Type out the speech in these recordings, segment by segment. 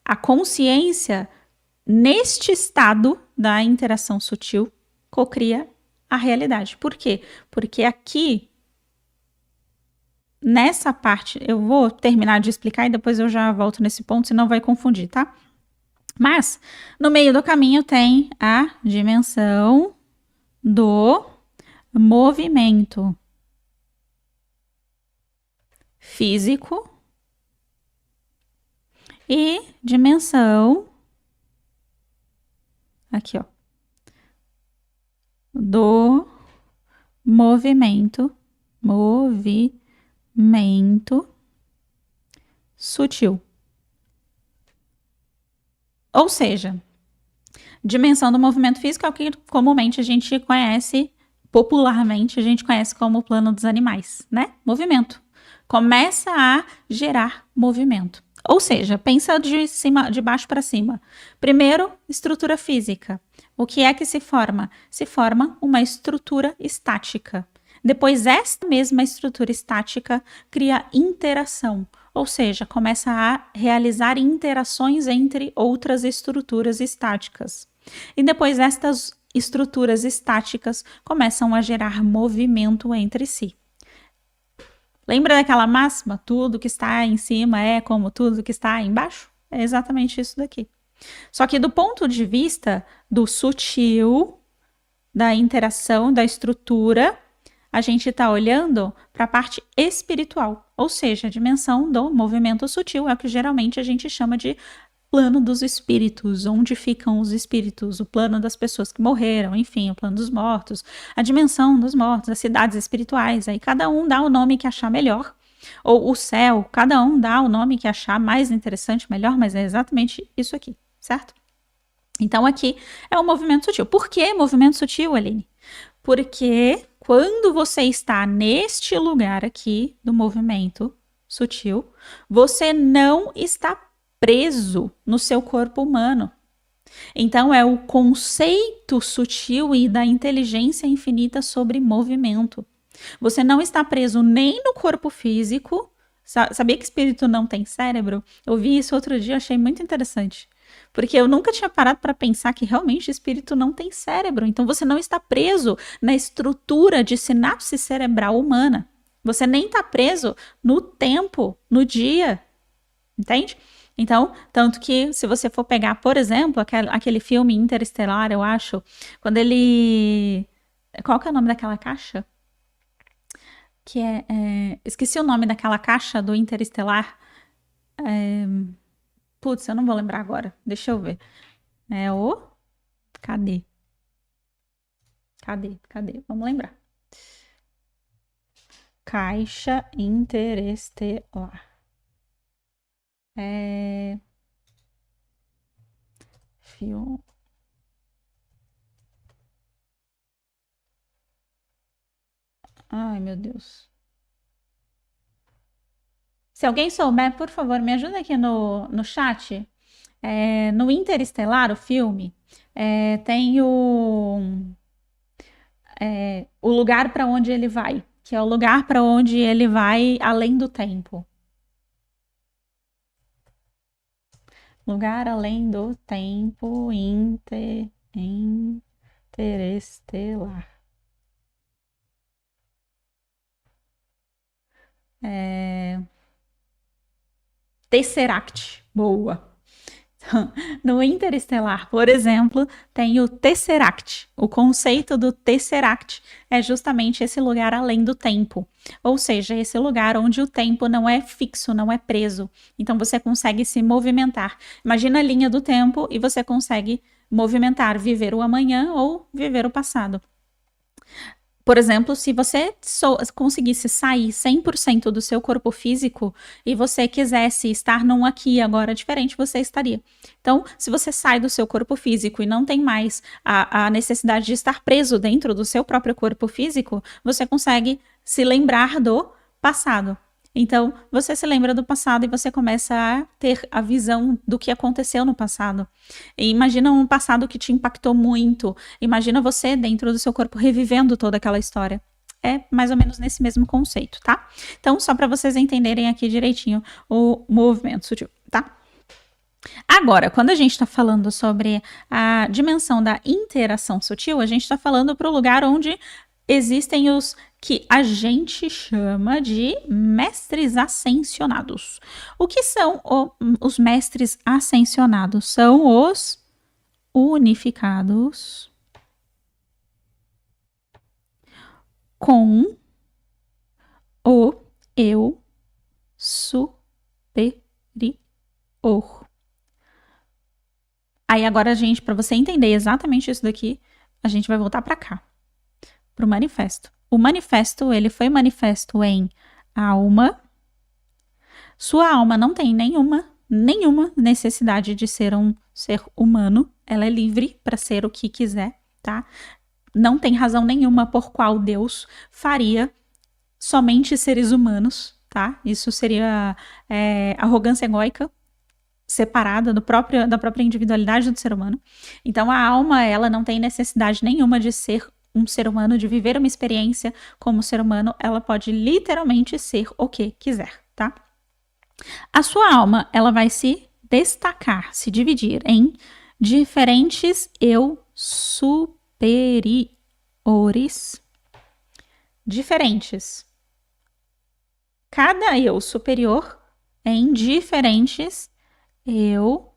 a consciência, neste estado da interação sutil, cocria a realidade. Por quê? Porque aqui, nessa parte, eu vou terminar de explicar e depois eu já volto nesse ponto, senão vai confundir, tá? Mas, no meio do caminho tem a dimensão do movimento físico e dimensão, aqui ó, do movimento sutil. Ou seja, dimensão do movimento físico é o que comumente a gente conhece, popularmente a gente conhece como o plano dos animais, né? Movimento. Começa a gerar movimento. Ou seja, pensa de baixo para cima. Primeiro, estrutura física. O que é que se forma? Se forma uma estrutura estática. Depois, esta mesma estrutura estática cria interação, ou seja, começa a realizar interações entre outras estruturas estáticas. E depois, estas estruturas estáticas começam a gerar movimento entre si. Lembra daquela máxima? Tudo que está em cima é como tudo que está embaixo? É exatamente isso daqui. Só que do ponto de vista do sutil, da interação, da estrutura, a gente está olhando para a parte espiritual, ou seja, a dimensão do movimento sutil, é o que geralmente a gente chama de plano dos espíritos, onde ficam os espíritos, o plano das pessoas que morreram, enfim, o plano dos mortos, a dimensão dos mortos, as cidades espirituais, aí cada um dá o nome que achar melhor, ou o céu, cada um dá o nome que achar mais interessante, melhor, mas é exatamente isso aqui, certo? Então aqui é o movimento sutil. Por que movimento sutil, Aline? Porque quando você está neste lugar aqui do movimento sutil, você não está preso no seu corpo humano. Então, é o conceito sutil e da inteligência infinita sobre movimento. Você não está preso nem no corpo físico. Sabia que espírito não tem cérebro? Eu vi isso outro dia, achei muito interessante. Porque eu nunca tinha parado para pensar que realmente o espírito não tem cérebro. Então, você não está preso na estrutura de sinapse cerebral humana. Você nem está preso no tempo, no dia. Entende? Então, tanto que se você for pegar, por exemplo, aquele filme Interestelar, eu acho, quando ele... Qual que é o nome daquela caixa? Que esqueci o nome daquela caixa do Interestelar. Putz, eu não vou lembrar agora. Deixa eu ver. É o... Cadê? Vamos lembrar. Caixa interestelar. Filme. Ai, meu Deus. Se alguém souber, por favor, me ajuda aqui no chat. No Interestelar, o filme, tem o lugar para onde ele vai, que é o lugar para onde ele vai além do tempo. Lugar além do tempo interestelar. Tesseract. Boa. No Interestelar, por exemplo, tem o Tesseract. O conceito do Tesseract é justamente esse lugar além do tempo. Ou seja, esse lugar onde o tempo não é fixo, não é preso. Então você consegue se movimentar. Imagina a linha do tempo e você consegue movimentar, viver o amanhã ou viver o passado. Por exemplo, se você conseguisse sair 100% do seu corpo físico e você quisesse estar num aqui e agora diferente, você estaria. Então, se você sai do seu corpo físico e não tem mais a necessidade de estar preso dentro do seu próprio corpo físico, você consegue se lembrar do passado. Então, você se lembra do passado e você começa a ter a visão do que aconteceu no passado. E imagina um passado que te impactou muito. Imagina você dentro do seu corpo revivendo toda aquela história. É mais ou menos nesse mesmo conceito, tá? Então, só para vocês entenderem aqui direitinho o movimento sutil, tá? Agora, quando a gente está falando sobre a dimensão da interação sutil, a gente está falando para o lugar onde existem os que a gente chama de mestres ascensionados. O que são os mestres ascensionados? São os unificados com o eu superior. Aí agora, gente, para você entender exatamente isso daqui, a gente vai voltar para cá, para o manifesto. O manifesto, ele foi manifesto em alma. Sua alma não tem nenhuma necessidade de ser um ser humano. Ela é livre para ser o que quiser, tá? Não tem razão nenhuma por qual Deus faria somente seres humanos, tá? Isso seria arrogância egóica, separada da própria individualidade do ser humano. Então, a alma, ela não tem necessidade nenhuma de ser um ser humano, de viver uma experiência como ser humano. Ela pode literalmente ser o que quiser, tá? A sua alma, ela vai se destacar, se dividir em diferentes eu superiores diferentes. Cada eu superior em diferentes eu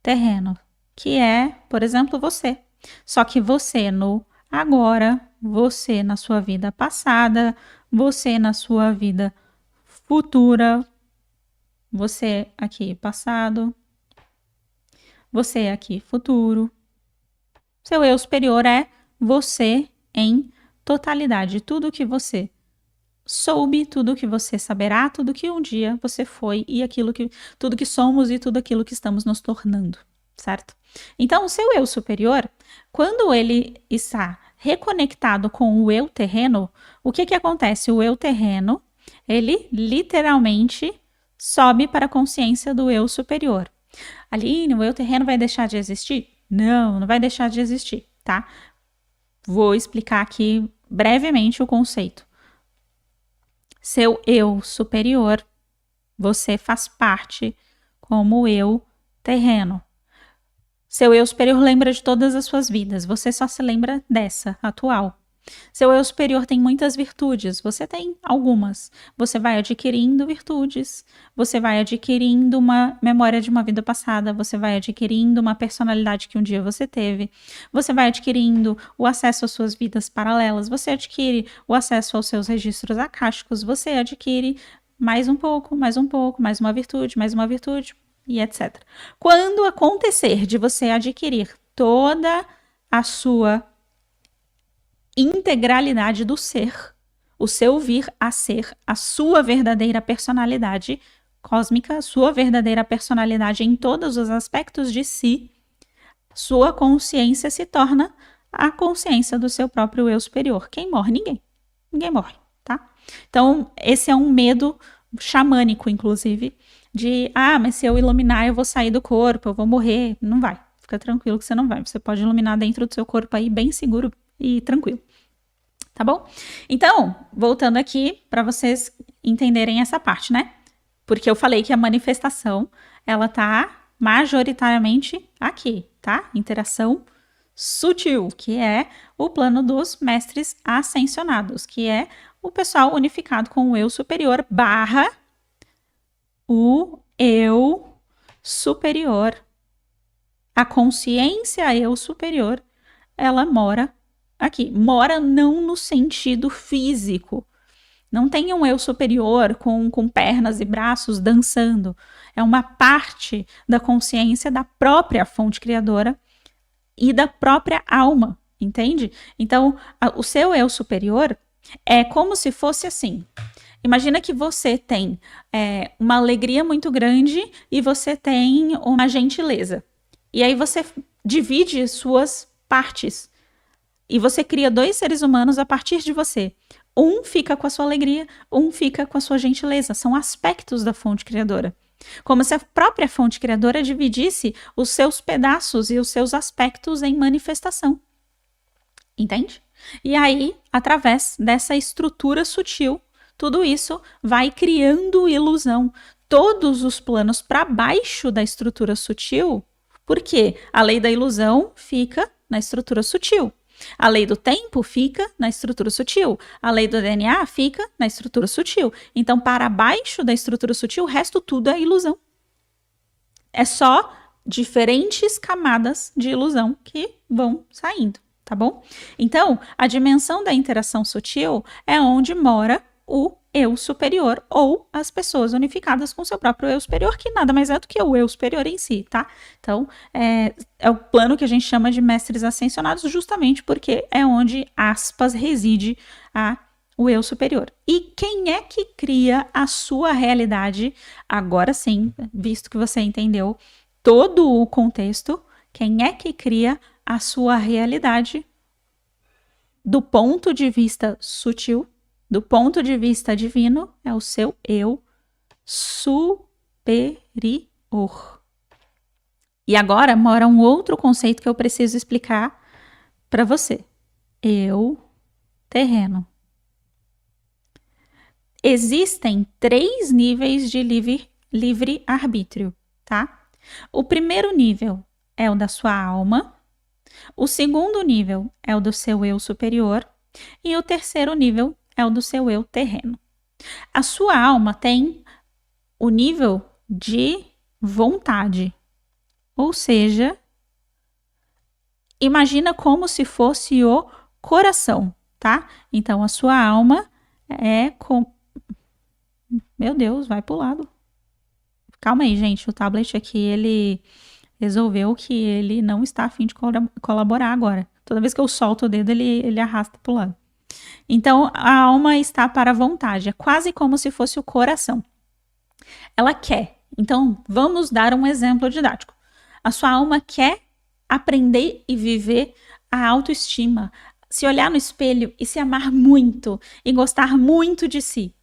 terreno, que é, por exemplo, você. Só que você no agora, você na sua vida passada, você na sua vida futura, você aqui passado, você aqui futuro. Seu eu superior é você em totalidade, tudo que você soube, tudo que você saberá, tudo que um dia você foi e tudo que somos e tudo aquilo que estamos nos tornando, certo? Então, o seu eu superior, quando ele está reconectado com o eu terreno, o que acontece? O eu terreno, ele literalmente sobe para a consciência do eu superior. Aline, o eu terreno vai deixar de existir? Não, não vai deixar de existir, tá? Vou explicar aqui brevemente o conceito. Seu eu superior, você faz parte como eu terreno. Seu eu superior lembra de todas as suas vidas, você só se lembra dessa atual. Seu eu superior tem muitas virtudes, você tem algumas. Você vai adquirindo virtudes, você vai adquirindo uma memória de uma vida passada, você vai adquirindo uma personalidade que um dia você teve, você vai adquirindo o acesso às suas vidas paralelas, você adquire o acesso aos seus registros akáshicos, você adquire mais um pouco, mais uma virtude, e etc. Quando acontecer de você adquirir toda a sua integralidade do ser, o seu vir a ser, a sua verdadeira personalidade cósmica, a sua verdadeira personalidade em todos os aspectos de si, sua consciência se torna a consciência do seu próprio eu superior. Quem morre? Ninguém. Ninguém morre, tá? Então, esse é um medo xamânico, inclusive, de, mas se eu iluminar, eu vou sair do corpo, eu vou morrer. Não vai. Fica tranquilo que você não vai. Você pode iluminar dentro do seu corpo aí, bem seguro e tranquilo, tá bom? Então, voltando aqui para vocês entenderem essa parte, né? Porque eu falei que a manifestação, ela tá majoritariamente aqui, tá? Interação sutil, que é o plano dos mestres ascensionados, que é o pessoal unificado com o eu superior barra o eu superior. A consciência eu superior, ela mora aqui. Mora não no sentido físico. Não tem um eu superior com pernas e braços dançando. É uma parte da consciência da própria fonte criadora e da própria alma, entende? Então, o seu eu superior é como se fosse assim. Imagina que você tem uma alegria muito grande e você tem uma gentileza. E aí você divide suas partes. E você cria 2 seres humanos a partir de você. Um fica com a sua alegria, um fica com a sua gentileza. São aspectos da fonte criadora. Como se a própria fonte criadora dividisse os seus pedaços e os seus aspectos em manifestação. Entende? E aí, através dessa estrutura sutil, tudo isso vai criando ilusão. todos os planos para baixo da estrutura sutil, porque a lei da ilusão fica na estrutura sutil. A lei do tempo fica na estrutura sutil. A lei do DNA fica na estrutura sutil. Então, para baixo da estrutura sutil, o resto tudo é ilusão. É só diferentes camadas de ilusão que vão saindo, tá bom? Então, a dimensão da interação sutil é onde mora o eu superior ou as pessoas unificadas com seu próprio eu superior, que nada mais é do que o eu superior em si, tá? Então, é o plano que a gente chama de mestres ascensionados, justamente porque é onde, aspas, reside o eu superior. E quem é que cria a sua realidade? Agora sim, visto que você entendeu todo o contexto, quem é que cria a sua realidade do ponto de vista sutil? Do ponto de vista divino, é o seu eu superior. E agora mora um outro conceito que eu preciso explicar para você. Eu terreno. Existem 3 níveis de livre-arbítrio, tá? O primeiro nível é o da sua alma. O segundo nível é o do seu eu superior. E o terceiro nível é o do seu eu terreno. A sua alma tem o nível de vontade. Ou seja, imagina como se fosse o coração, tá? Então, a sua alma é com... Meu Deus, vai pro lado. Calma aí, gente. O tablet aqui, ele resolveu que ele não está a fim de colaborar agora. Toda vez que eu solto o dedo, ele arrasta pro lado. Então, a alma está para a vontade, é quase como se fosse o coração. Ela quer. Então, vamos dar um exemplo didático. A sua alma quer aprender e viver a autoestima, se olhar no espelho e se amar muito e gostar muito de si.